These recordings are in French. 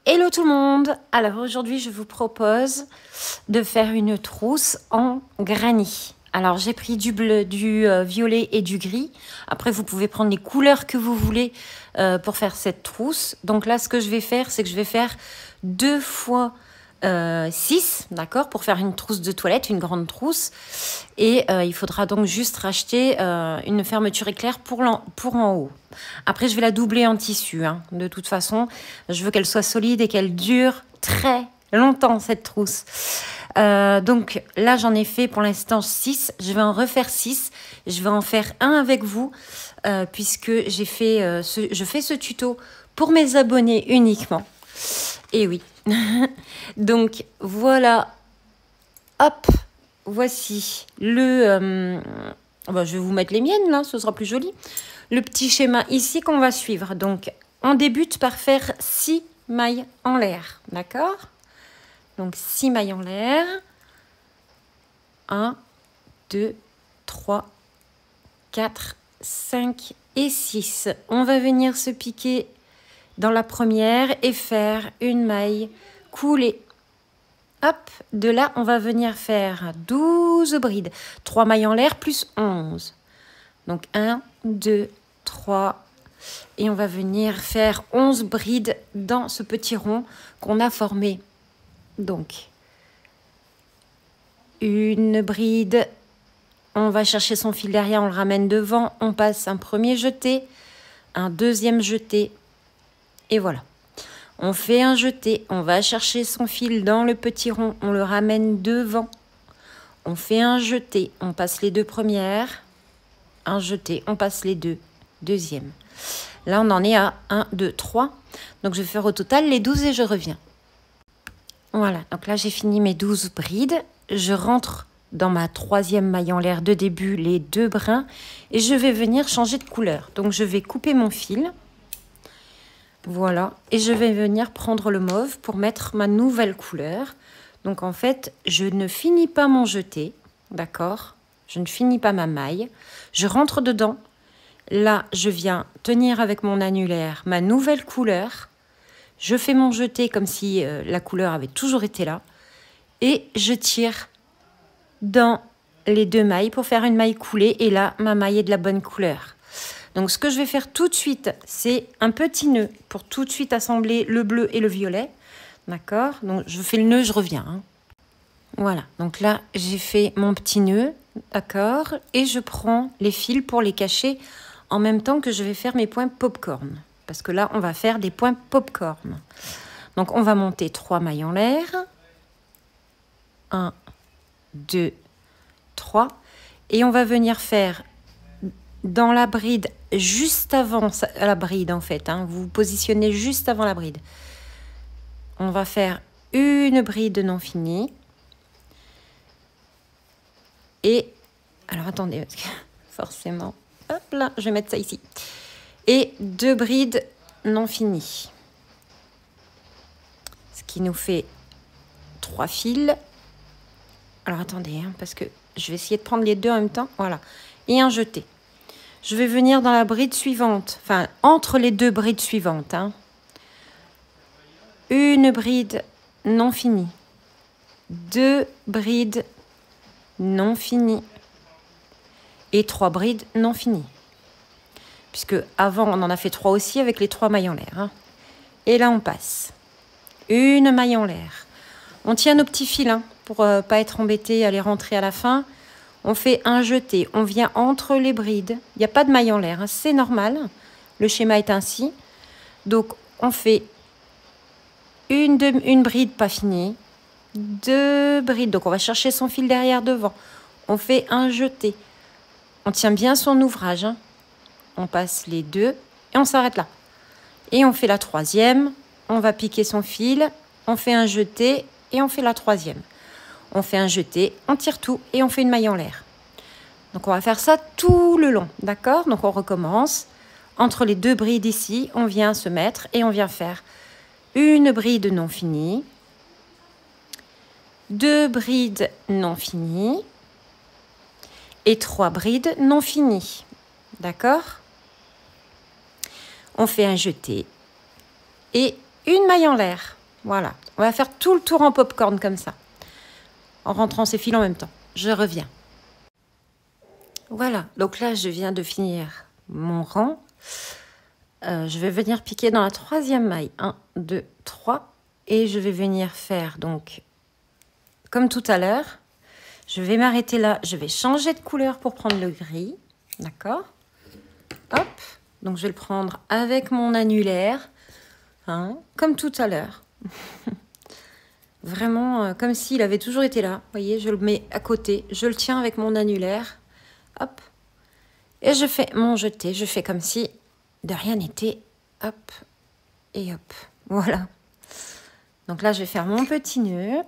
Hello tout le monde! Alors aujourd'hui je vous propose de faire une trousse en granit. Alors j'ai pris du bleu, du violet et du gris. Après vous pouvez prendre les couleurs que vous voulez pour faire cette trousse. Donc là ce que je vais faire c'est que je vais faire 2 fois 6, d'accord, pour faire une trousse de toilette, une grande trousse. Et il faudra donc juste racheter une fermeture éclair pour en haut. Après, je vais la doubler en tissu. Hein. De toute façon, je veux qu'elle soit solide et qu'elle dure très longtemps, cette trousse. Donc là, j'en ai fait pour l'instant 6. Je vais en refaire 6. Je vais en faire un avec vous, puisque je fais ce tuto pour mes abonnés uniquement. Et oui. Donc voilà, hop, voici le... je vais vous mettre les miennes là, ce sera plus joli. Le petit schéma ici qu'on va suivre. Donc on débute par faire 6 mailles en l'air, d'accord? Donc 6 mailles en l'air. 1, 2, 3, 4, 5 et 6. On va venir se piquer dans la première et faire une maille coulée. Hop, de là, on va venir faire 12 brides. 3 mailles en l'air plus 11. Donc 1, 2, 3. Et on va venir faire 11 brides dans ce petit rond qu'on a formé. Donc, une bride. On va chercher son fil derrière, on le ramène devant. On passe un premier jeté, un deuxième jeté. Et voilà. On fait un jeté, on va chercher son fil dans le petit rond, on le ramène devant. On fait un jeté, on passe les 2 premières. Un jeté, on passe les 2 deuxièmes. Là, on en est à 1, 2, 3. Donc, je vais faire au total les 12 et je reviens. Voilà, donc là, j'ai fini mes 12 brides. Je rentre dans ma 3e maille en l'air de début, les 2 brins. Et je vais venir changer de couleur. Donc, je vais couper mon fil. Voilà, et je vais venir prendre le mauve pour mettre ma nouvelle couleur. Donc en fait, je ne finis pas mon jeté, d'accord? Je ne finis pas ma maille. Je rentre dedans. Là, je viens tenir avec mon annulaire ma nouvelle couleur. Je fais mon jeté comme si la couleur avait toujours été là. Et je tire dans les 2 mailles pour faire une maille coulée. Et là, ma maille est de la bonne couleur. Donc, ce que je vais faire tout de suite, c'est un petit nœud pour tout de suite assembler le bleu et le violet. D'accord? Donc, je fais le nœud, je reviens. Hein. Voilà. Donc là, j'ai fait mon petit nœud. D'accord? Et je prends les fils pour les cacher en même temps que je vais faire mes points popcorn. Parce que là, on va faire des points popcorn. Donc, on va monter 3 mailles en l'air. 1, 2, 3. Et on va venir faire... dans la bride, juste avant la bride en fait, hein, vous vous positionnez juste avant la bride. On va faire une bride non finie. Et, alors attendez, parce que forcément, hop là, je vais mettre ça ici. Et 2 brides non finies. Ce qui nous fait 3 fils. Alors attendez, hein, parce que je vais essayer de prendre les 2 en même temps. Voilà. Et un jeté. Je vais venir dans la bride suivante, enfin, entre les 2 brides suivantes. Hein. Une bride non finie. 2 brides non finies. Et 3 brides non finies. Puisque avant, on en a fait 3 aussi avec les 3 mailles en l'air. Hein. Et là, on passe. Une maille en l'air. On tient nos petits fils, hein, pour pas être embêté à les rentrer à la fin. On fait un jeté, on vient entre les brides. Il n'y a pas de maille en l'air, hein, c'est normal. Le schéma est ainsi. Donc, on fait une bride pas finie, 2 brides. Donc, on va chercher son fil derrière devant. On fait un jeté. On tient bien son ouvrage. Hein. On passe les 2 et on s'arrête là. Et on fait la 3e. On va piquer son fil. On fait un jeté et on fait la 3e. On fait un jeté, on tire tout et on fait une maille en l'air. Donc, on va faire ça tout le long, d'accord? Donc, on recommence. Entre les 2 brides ici, on vient se mettre et on vient faire une bride non finie, 2 brides non finies et 3 brides non finies, d'accord? On fait un jeté et une maille en l'air. Voilà, on va faire tout le tour en popcorn comme ça, en rentrant ces fils en même temps. Je reviens. Voilà, donc là, je viens de finir mon rang. Je vais venir piquer dans la troisième maille. 1, 2, 3. Et je vais venir faire, donc, comme tout à l'heure, je vais m'arrêter là. Je vais changer de couleur pour prendre le gris. D'accord? Hop. Donc, je vais le prendre avec mon annulaire. Hein, comme tout à l'heure. Vraiment, comme s'il avait toujours été là. Vous voyez, je le mets à côté. Je le tiens avec mon annulaire. Hop. Et je fais mon jeté. Je fais comme si de rien n'était. Hop. Et hop. Voilà. Donc là, je vais faire mon petit nœud.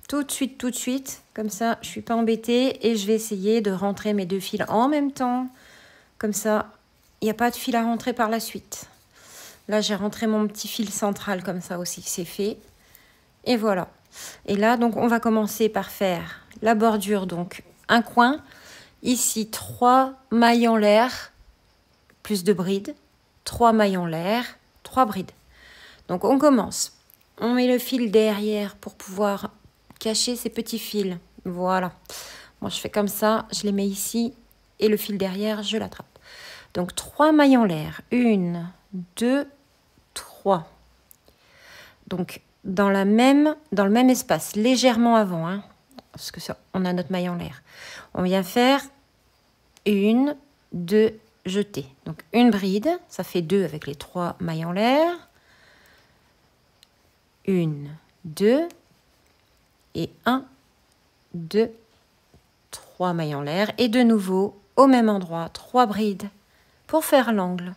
Tout de suite. Comme ça, je ne suis pas embêtée. Et je vais essayer de rentrer mes 2 fils en même temps. Comme ça, il n'y a pas de fil à rentrer par la suite. Là, j'ai rentré mon petit fil central comme ça aussi. C'est fait. Et voilà. Et là, donc, on va commencer par faire la bordure. Donc, un coin. Ici, 3 mailles en l'air, plus de brides. 3 mailles en l'air, 3 brides. Donc, on commence. On met le fil derrière pour pouvoir cacher ces petits fils. Voilà. Moi, je fais comme ça. Je les mets ici. Et le fil derrière, je l'attrape. Donc, 3 mailles en l'air. 1, 2, 3. Donc, dans le même espace, légèrement avant, hein, parce que ça, on a notre maille en l'air. On vient faire 1, 2, jeter. Donc, une bride, ça fait 2 avec les 3 mailles en l'air. 1, 2, et 1, 2, 3 mailles en l'air. Et de nouveau, au même endroit, 3 brides pour faire l'angle.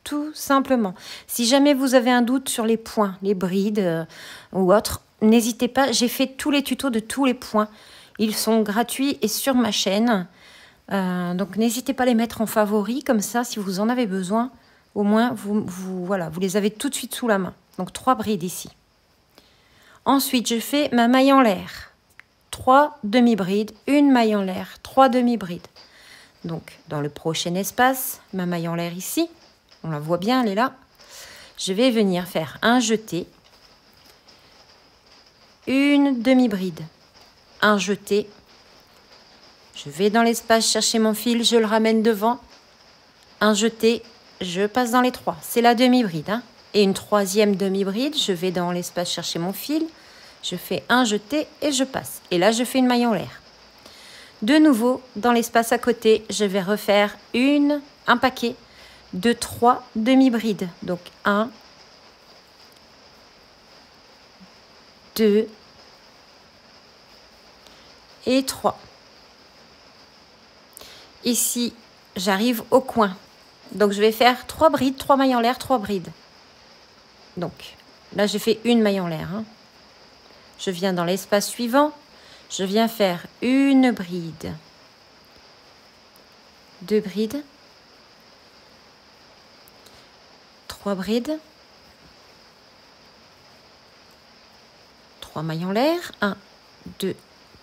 Tout simplement. Si jamais vous avez un doute sur les points, les brides ou autres, n'hésitez pas. J'ai fait tous les tutos de tous les points. Ils sont gratuits et sur ma chaîne. Donc, n'hésitez pas à les mettre en favori. Comme ça, si vous en avez besoin, au moins, voilà, vous les avez tout de suite sous la main. Donc, 3 brides ici. Ensuite, je fais ma maille en l'air. 3 demi-brides, une maille en l'air, 3 demi-brides. Donc, dans le prochain espace, ma maille en l'air ici. On la voit bien, elle est là. Je vais venir faire un jeté, une demi-bride, un jeté. Je vais dans l'espace chercher mon fil, je le ramène devant. Un jeté, je passe dans les 3. C'est la demi-bride. Hein. Et une troisième demi-bride, je vais dans l'espace chercher mon fil. Je fais un jeté et je passe. Et là, je fais une maille en l'air. De nouveau, dans l'espace à côté, je vais refaire un paquet de 3 demi-brides. Donc 1, 2 et 3. Ici, j'arrive au coin. Donc je vais faire 3 brides, 3 mailles en l'air, 3 brides. Donc là, j'ai fait une maille en l'air. Hein. Je viens dans l'espace suivant. Je viens faire une bride, 2 brides, 3 brides, 3 mailles en l'air, 1, 2,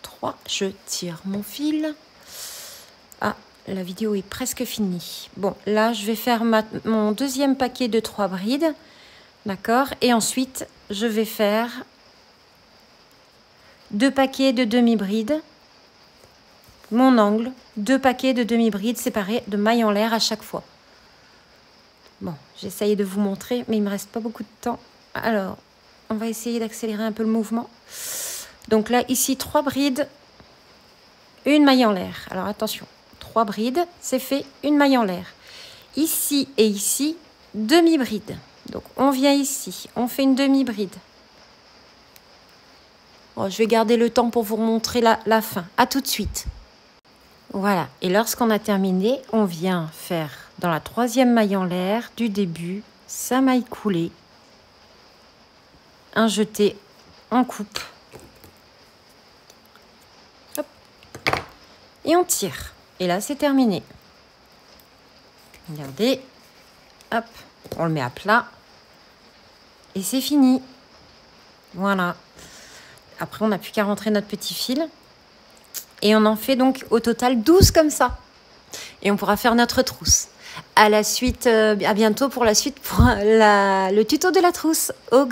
3, je tire mon fil. Ah, la vidéo est presque finie. Bon, là, je vais faire mon deuxième paquet de 3 brides, d'accord? Et ensuite, je vais faire 2 paquets de demi-brides, mon angle, 2 paquets de demi-brides séparés de mailles en l'air à chaque fois. Bon, j'essaye de vous montrer, mais il ne me reste pas beaucoup de temps. Alors, on va essayer d'accélérer un peu le mouvement. Donc là, ici, 3 brides, une maille en l'air. Alors attention, 3 brides, c'est fait, une maille en l'air. Ici et ici, demi-bride. Donc on vient ici, on fait une demi-bride. Bon, je vais garder le temps pour vous montrer la fin. À tout de suite. Voilà, et lorsqu'on a terminé, on vient faire dans la 3e maille en l'air du début, sa maille coulée, un jeté, on coupe, hop, et on tire. Et là, c'est terminé. Regardez, hop, on le met à plat, et c'est fini. Voilà. Après, on n'a plus qu'à rentrer notre petit fil. Et on en fait donc au total 12 comme ça. Et on pourra faire notre trousse. À la suite, à bientôt pour la suite pour le tuto de la trousse. Au